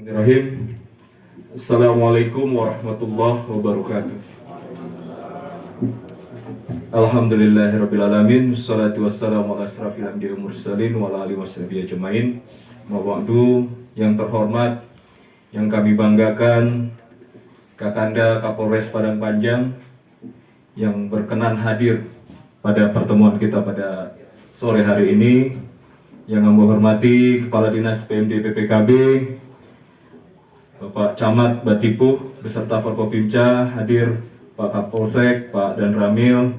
Bismillahirrahmanirrahim. Assalamualaikum warahmatullahi wabarakatuh. Alhamdulillahirrabbilalamin. Wassalatu wassalamu ala asrafil anbiya'i wal mursalin wa ala alihi washabihi ajmain. Mawa'du, yang terhormat, yang kami banggakan, Kakanda Kapolres Padang Panjang yang berkenan hadir pada pertemuan kita pada sore hari ini. Yang kami hormati Kepala Dinas PMD PPKB, Bapak Camat Batipuh beserta Forkopimda, hadir Pak Kapolsek, Pak Dan Ramil,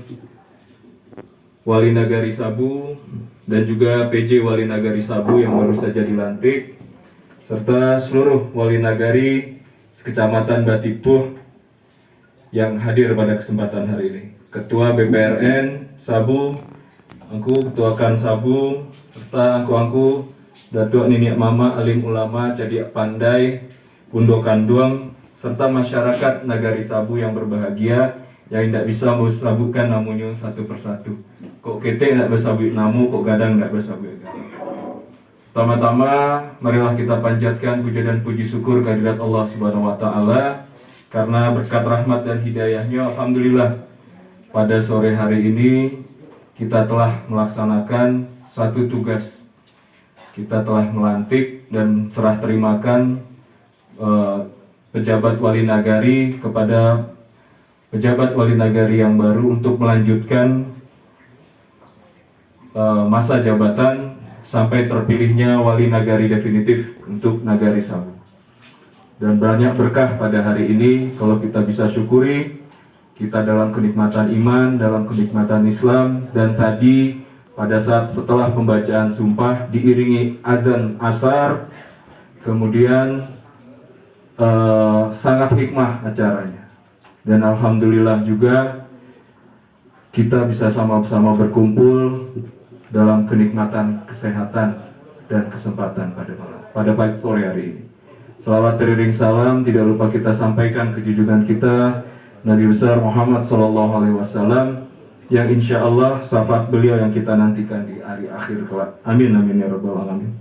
Wali Nagari Sabu, dan juga PJ Wali Nagari Sabu yang baru saja dilantik, serta seluruh Wali Nagari Kecamatan Batipuh yang hadir pada kesempatan hari ini. Ketua BPRN Sabu, Angku Ketua Kan Sabu, serta angku-angku Datuk Niniak Mama Alim Ulama Cadiak Pandai Pundokan Duang, serta masyarakat Nagari Sabu yang berbahagia, yang tidak bisa bersabutkan namunya satu persatu. Kok kita tidak bersabut namu, kok gadang tidak bersabut. Pertama-tama, marilah kita panjatkan puja dan puji syukur kehadirat Allah Subhanahu wa Ta'ala, karena berkat rahmat dan hidayahnya, alhamdulillah, pada sore hari ini kita telah melaksanakan satu tugas. Kita telah melantik dan serah terimakan pejabat wali nagari kepada pejabat wali nagari yang baru untuk melanjutkan masa jabatan sampai terpilihnya wali nagari definitif untuk Nagari Sabu. Dan banyak berkah pada hari ini kalau kita bisa syukuri, kita dalam kenikmatan iman, dalam kenikmatan Islam, dan tadi pada saat setelah pembacaan sumpah diiringi azan asar, kemudian sangat hikmah acaranya, dan alhamdulillah juga kita bisa sama-sama berkumpul dalam kenikmatan kesehatan dan kesempatan pada pagi sore hari ini. Selawat teriring salam tidak lupa kita sampaikan ke junjungan kita Nabi besar Muhammad SAW, yang insya Allah syafaat beliau yang kita nantikan di hari akhir kelak. Amin amin ya rabbal alamin.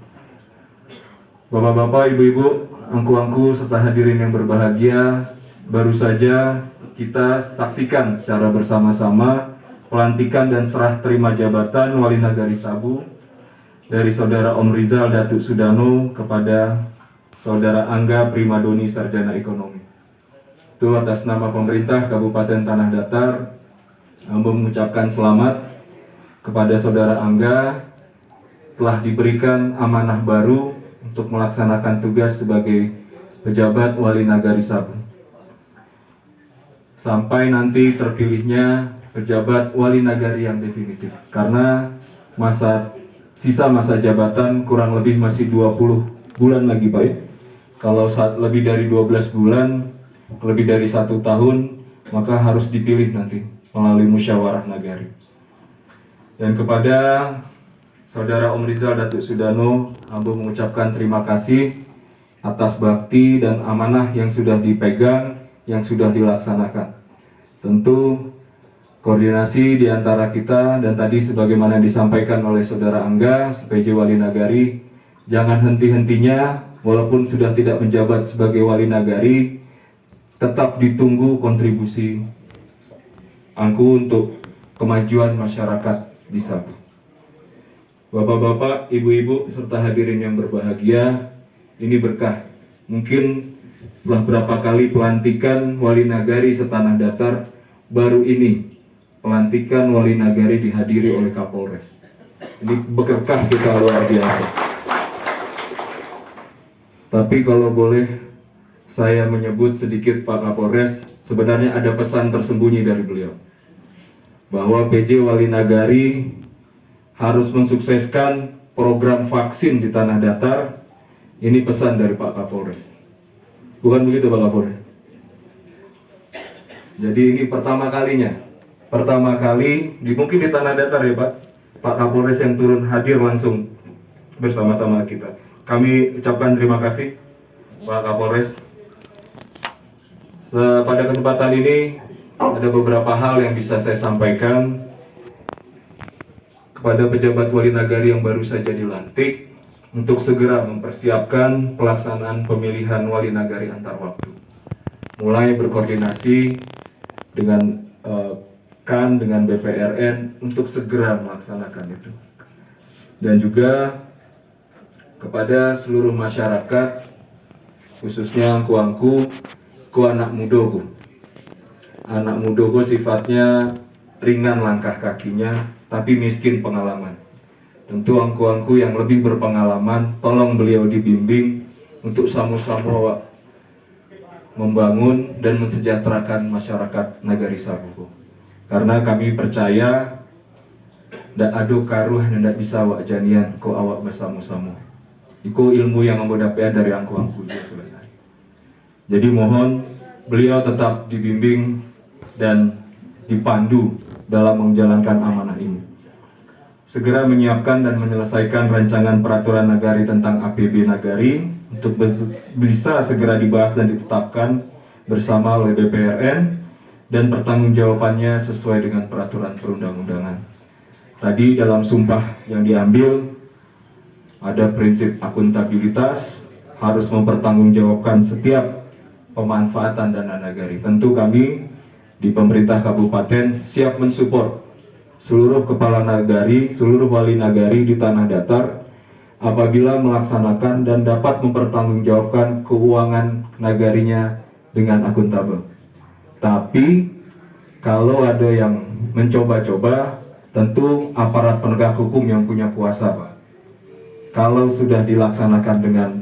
Bapak-bapak, ibu-ibu, angku-angku serta hadirin yang berbahagia, baru saja kita saksikan secara bersama-sama pelantikan dan serah terima jabatan Wali Nagari Sabu dari Saudara Om Rizal Datuk Sudano kepada Saudara Angga Primadoni Sarjana Ekonomi. Itu atas nama pemerintah Kabupaten Tanah Datar, mengucapkan selamat kepada Saudara Angga telah diberikan amanah baru untuk melaksanakan tugas sebagai pejabat Wali Nagari Sabu sampai nanti terpilihnya pejabat Wali Nagari yang definitif, karena sisa masa jabatan kurang lebih masih 20 bulan lagi Pak. Kalau lebih dari 12 bulan, lebih dari 1 tahun, maka harus dipilih nanti melalui musyawarah nagari. Dan kepada Saudara Om Rizal Datuk Sudano, Ambo mengucapkan terima kasih atas bakti dan amanah yang sudah dipegang, yang sudah dilaksanakan. Tentu koordinasi di antara kita, dan tadi sebagaimana disampaikan oleh Saudara Angga, PJ Wali Nagari, jangan henti-hentinya, walaupun sudah tidak menjabat sebagai Wali Nagari, tetap ditunggu kontribusi Angku untuk kemajuan masyarakat di Sabu. Bapak-bapak, ibu-ibu, serta hadirin yang berbahagia, ini berkah. Mungkin setelah berapa kali pelantikan Wali Nagari setanah datar, baru ini pelantikan Wali Nagari dihadiri oleh Kapolres. Ini berkah kita luar biasa. Tapi kalau boleh saya menyebut sedikit Pak Kapolres, sebenarnya ada pesan tersembunyi dari beliau, bahwa PJ Wali Nagari harus mensukseskan program vaksin di Tanah Datar. Ini pesan dari Pak Kapolres. Bukan begitu Pak Kapolres? Jadi ini pertama kali mungkin di Tanah Datar ya Pak Kapolres yang turun hadir langsung bersama-sama kita. Kami ucapkan terima kasih Pak Kapolres. Pada kesempatan ini ada beberapa hal yang bisa saya sampaikan kepada pejabat Wali Nagari yang baru saja dilantik. untuk segera mempersiapkan pelaksanaan pemilihan wali nagari antar waktu. Mulai berkoordinasi dengan KAN, dengan BPRN untuk segera melaksanakan itu. Dan juga kepada seluruh masyarakat, khususnya angku-angku, anak mudoku. Anak mudoku sifatnya ringan langkah kakinya, tapi miskin pengalaman. Tentu angku-angku yang lebih berpengalaman, tolong beliau dibimbing untuk sama-sama membangun dan mensejahterakan masyarakat Nagari Sabuku. Karena kami percaya ndak ado karuh ndak bisa wak janian ko awak bersama-sama. Iku ilmu yang memudapnya dari angku-angku sebenarnya. Jadi mohon beliau tetap dibimbing dan dipandu dalam menjalankan amanah ini. Segera menyiapkan dan menyelesaikan rancangan peraturan nagari tentang APB Nagari untuk bisa segera dibahas dan ditetapkan bersama oleh BPRN dan pertanggungjawabannya sesuai dengan peraturan perundang-undangan. Tadi dalam sumpah yang diambil ada prinsip akuntabilitas, harus mempertanggungjawabkan setiap pemanfaatan dana nagari. Tentu kami di pemerintah kabupaten siap mensupport seluruh kepala nagari, seluruh wali nagari di tanah datar apabila melaksanakan dan dapat mempertanggungjawabkan keuangan nagarinya dengan akuntabel. Tapi kalau ada yang mencoba-coba, tentu aparat penegak hukum yang punya kuasa, Pak. Kalau sudah dilaksanakan dengan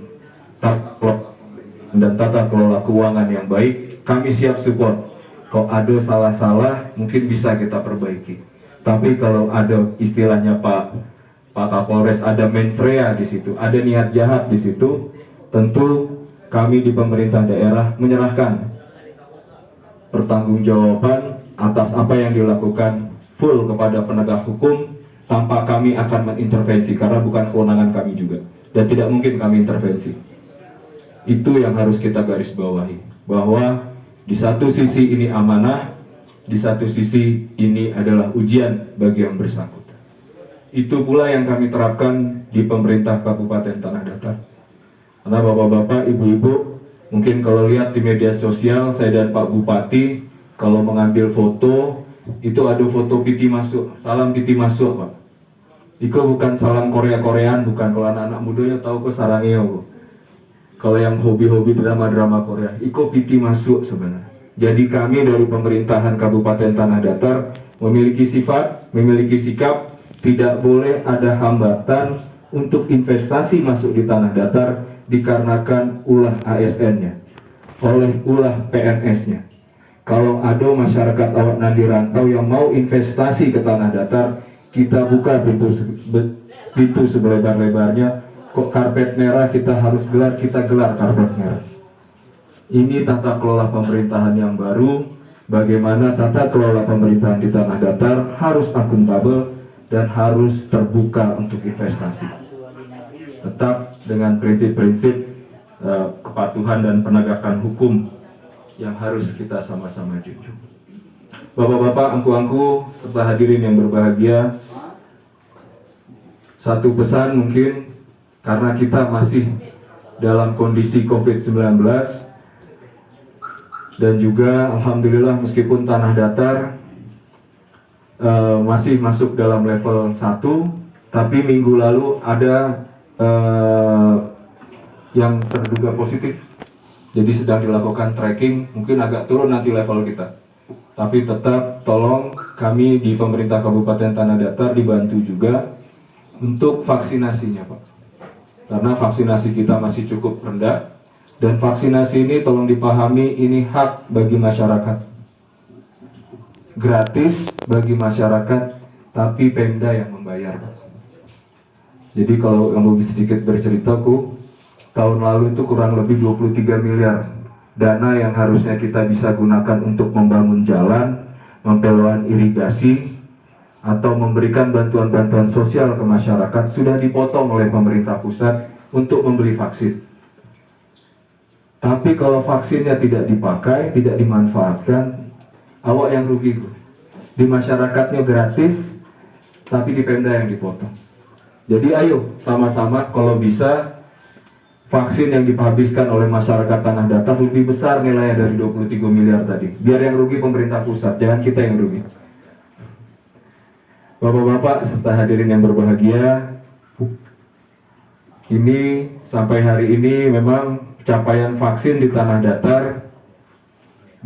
tata kelola keuangan yang baik, kami siap support. Kalau ada salah-salah, mungkin bisa kita perbaiki. Tapi kalau ada istilahnya Pak Kapolres, ada mensrea di situ, ada niat jahat di situ, tentu kami di pemerintah daerah menyerahkan pertanggungjawaban atas apa yang dilakukan full kepada penegak hukum, tanpa kami akan mengintervensi karena bukan kewenangan kami juga dan tidak mungkin kami intervensi. Itu yang harus kita garis bawahi, bahwa di satu sisi ini amanah, di satu sisi ini adalah ujian bagi yang bersangkutan. Itu pula yang kami terapkan di pemerintah Kabupaten Tanah Datar. Karena bapak-bapak, ibu-ibu, mungkin kalau lihat di media sosial saya dan Pak Bupati kalau mengambil foto itu ada foto piti masuk, salam piti masuk, Pak. Iko bukan salam Korea-Koreaan, bukan. Kalau anak-anak mudanya tahu kok sarangnya, Bu. Kalau yang hobi-hobi drama-drama Korea, Iko piti masuk sebenarnya. Jadi kami dari pemerintahan Kabupaten Tanah Datar memiliki sifat, memiliki sikap, tidak boleh ada hambatan untuk investasi masuk di Tanah Datar dikarenakan ulah ASN-nya, oleh ulah PNS-nya. Kalau ada masyarakat awak nanti rantau yang mau investasi ke Tanah Datar, kita buka pintu sebelebar-lebarnya. Kok karpet merah kita harus gelar, kita gelar karpet merah. Ini tata kelola pemerintahan yang baru. Bagaimana tata kelola pemerintahan di Tanah Datar harus akuntabel dan harus terbuka untuk investasi. Tetap dengan prinsip-prinsip kepatuhan dan penegakan hukum yang harus kita sama-sama junjung. Bapak-bapak, angku-angku, serta hadirin yang berbahagia, satu pesan mungkin, karena kita masih dalam kondisi COVID-19 dan juga alhamdulillah meskipun Tanah Datar masih masuk dalam level 1, tapi minggu lalu ada yang terduga positif. Jadi sedang dilakukan tracking, mungkin agak turun nanti level kita. Tapi tetap tolong kami di pemerintah Kabupaten Tanah Datar dibantu juga untuk vaksinasinya, Pak. Karena vaksinasi kita masih cukup rendah. Dan vaksinasi ini tolong dipahami, ini hak bagi masyarakat. Gratis bagi masyarakat, tapi Pemda yang membayar, Pak. Jadi kalau kamu sedikit berceritaku, tahun lalu itu kurang lebih 23 miliar dana yang harusnya kita bisa gunakan untuk membangun jalan, memperluas irigasi, atau memberikan bantuan-bantuan sosial ke masyarakat sudah dipotong oleh pemerintah pusat untuk membeli vaksin. Tapi kalau vaksinnya tidak dipakai, tidak dimanfaatkan, awak yang rugi. Di masyarakatnya gratis, tapi di Pemda yang dipotong. Jadi ayo sama-sama kalau bisa vaksin yang dihabiskan oleh masyarakat Tanah Datar lebih besar nilainya dari 23 miliar tadi. Biar yang rugi pemerintah pusat, jangan kita yang rugi. Bapak-bapak serta hadirin yang berbahagia, ini sampai hari ini memang capaian vaksin di Tanah Datar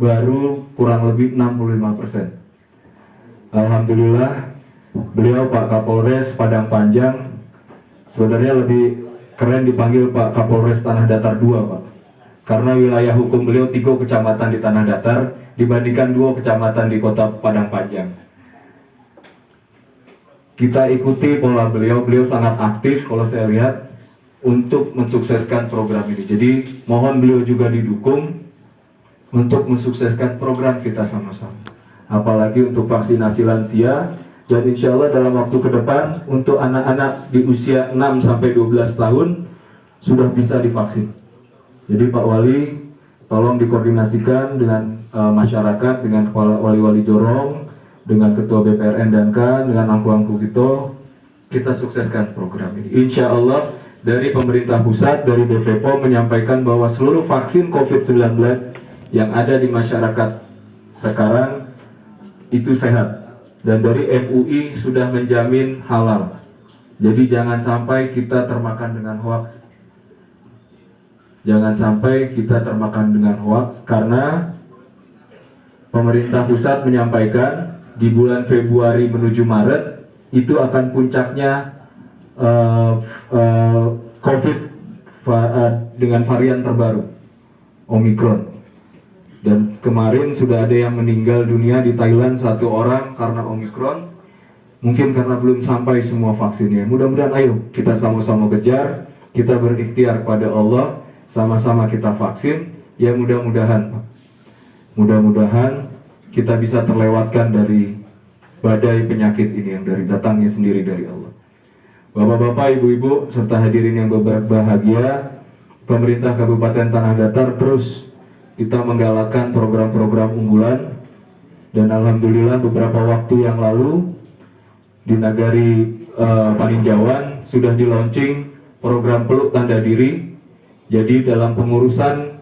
baru kurang lebih 65%. Alhamdulillah, beliau Pak Kapolres Padang Panjang, sebenarnya lebih keren dipanggil Pak Kapolres Tanah Datar 2, Pak. Karena wilayah hukum beliau 3 kecamatan di Tanah Datar dibandingkan 2 kecamatan di kota Padang Panjang. Kita ikuti pola beliau sangat aktif kalau saya lihat untuk mensukseskan program ini. Jadi mohon beliau juga didukung untuk mensukseskan program kita sama-sama. Apalagi untuk vaksinasi lansia, dan insya Allah dalam waktu ke depan untuk anak-anak di usia 6-12 tahun sudah bisa divaksin. Jadi Pak Wali tolong dikoordinasikan dengan masyarakat, dengan kepala wali-wali Jorong, dengan ketua BPRN dan K, dengan angku-angku kita sukseskan program ini. Insya Allah dari pemerintah pusat, dari BPPOM menyampaikan bahwa seluruh vaksin COVID-19 yang ada di masyarakat sekarang itu sehat. Dan dari MUI sudah menjamin halal. Jadi jangan sampai kita termakan dengan hoax. Jangan sampai kita termakan dengan hoax, karena pemerintah pusat menyampaikan di bulan Februari menuju Maret itu akan puncaknya COVID dengan varian terbaru Omicron. Dan kemarin sudah ada yang meninggal dunia di Thailand 1 orang karena Omicron. Mungkin karena belum sampai semua vaksinnya. Mudah-mudahan ayo kita sama-sama kejar, kita berikhtiar pada Allah, sama-sama kita vaksin. Ya mudah-mudahan kita bisa terlewatkan dari badai penyakit ini yang datangnya sendiri dari Allah. Bapak-bapak, ibu-ibu, serta hadirin yang berbahagia, pemerintah Kabupaten Tanah Datar terus kita menggalakkan program-program unggulan, dan alhamdulillah beberapa waktu yang lalu di Nagari Paninjauan sudah di launching program peluk tanda diri. Jadi dalam pengurusan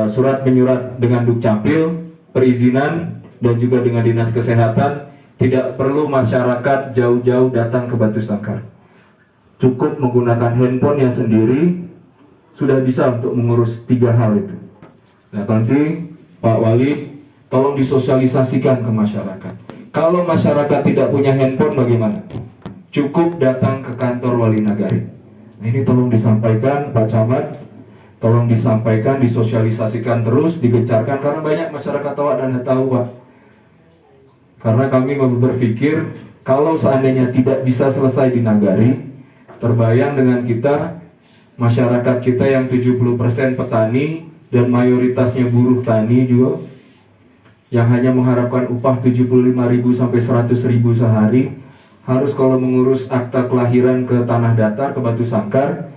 surat menyurat dengan Dukcapil, perizinan, dan juga dengan Dinas Kesehatan, tidak perlu masyarakat jauh-jauh datang ke Batu Sangkar. Cukup menggunakan handphonenya sendiri sudah bisa untuk mengurus 3 hal itu. Nah, nanti Pak Wali tolong disosialisasikan ke masyarakat. Kalau masyarakat tidak punya handphone bagaimana? Cukup datang ke kantor Wali Nagari. Nah, ini tolong disampaikan Pak Camat, tolong disampaikan, disosialisasikan terus, digencarkan, karena banyak masyarakat tahu dan tahu, Pak. Karena kami berpikir kalau seandainya tidak bisa selesai di Nagari, terbayang dengan kita, masyarakat kita yang 70% petani dan mayoritasnya buruh tani juga, yang hanya mengharapkan upah 75.000 sampai 100.000 sehari, harus kalau mengurus akta kelahiran ke Tanah Datar, ke Batu Sangkar,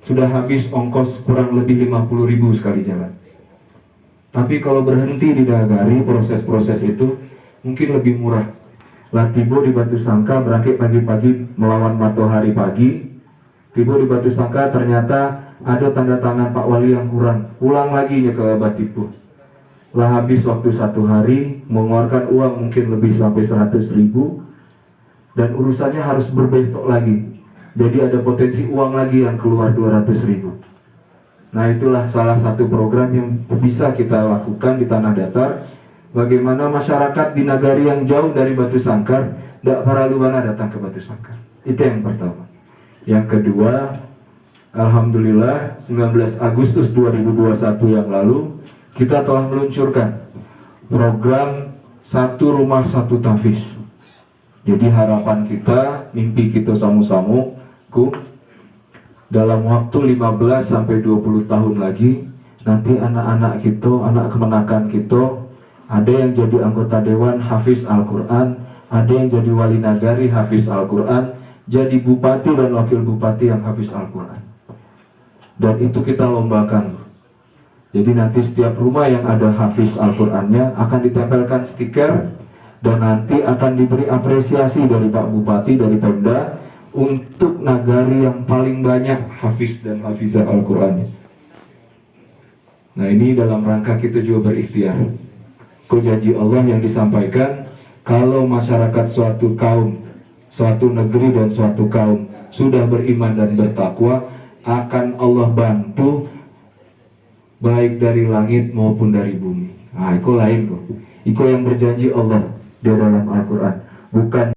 sudah habis ongkos kurang lebih 50.000 sekali jalan. Tapi kalau berhenti di Nagari, proses-proses itu mungkin lebih murah. Tiba di Batu Sangkar, berangkat pagi-pagi melawan matahari pagi, tiba di Batu Sangkar ternyata ada tanda tangan Pak Wali yang kurang, pulang lagi ke Batipu. Habis waktu 1 hari, mengeluarkan uang mungkin lebih sampai 100.000, dan urusannya harus berbesok lagi. Jadi ada potensi uang lagi yang keluar 200.000. Nah, itulah salah satu program yang bisa kita lakukan di Tanah Datar. Bagaimana masyarakat di Nagari yang jauh dari Batu Sangkar tidak perlu datang ke Batu Sangkar. Itu yang pertama. Yang kedua, alhamdulillah 19 Agustus 2021 yang lalu kita telah meluncurkan program 1 rumah 1 tahfiz. Jadi harapan kita, mimpi kita samu-samu dalam waktu 15 sampai 20 tahun lagi, nanti anak-anak kita, anak kemenakan kita, ada yang jadi anggota dewan hafiz Al-Quran, ada yang jadi wali nagari hafiz Al-Quran, jadi bupati dan wakil bupati yang hafiz Al-Quran. Dan itu kita lombakan. Jadi nanti setiap rumah yang ada hafiz Al-Qurannya akan ditempelkan stiker, dan nanti akan diberi apresiasi dari Pak Bupati, dari Pemda, untuk nagari yang paling banyak hafiz dan hafizah Al-Quran. Nah, ini dalam rangka kita juga berikhtiar. Janji Allah yang disampaikan, kalau masyarakat suatu kaum, suatu negeri dan suatu kaum sudah beriman dan bertakwa, akan Allah bantu baik dari langit maupun dari bumi. Nah, itu lain kok. Itu yang berjanji Allah di dalam Al-Quran, bukan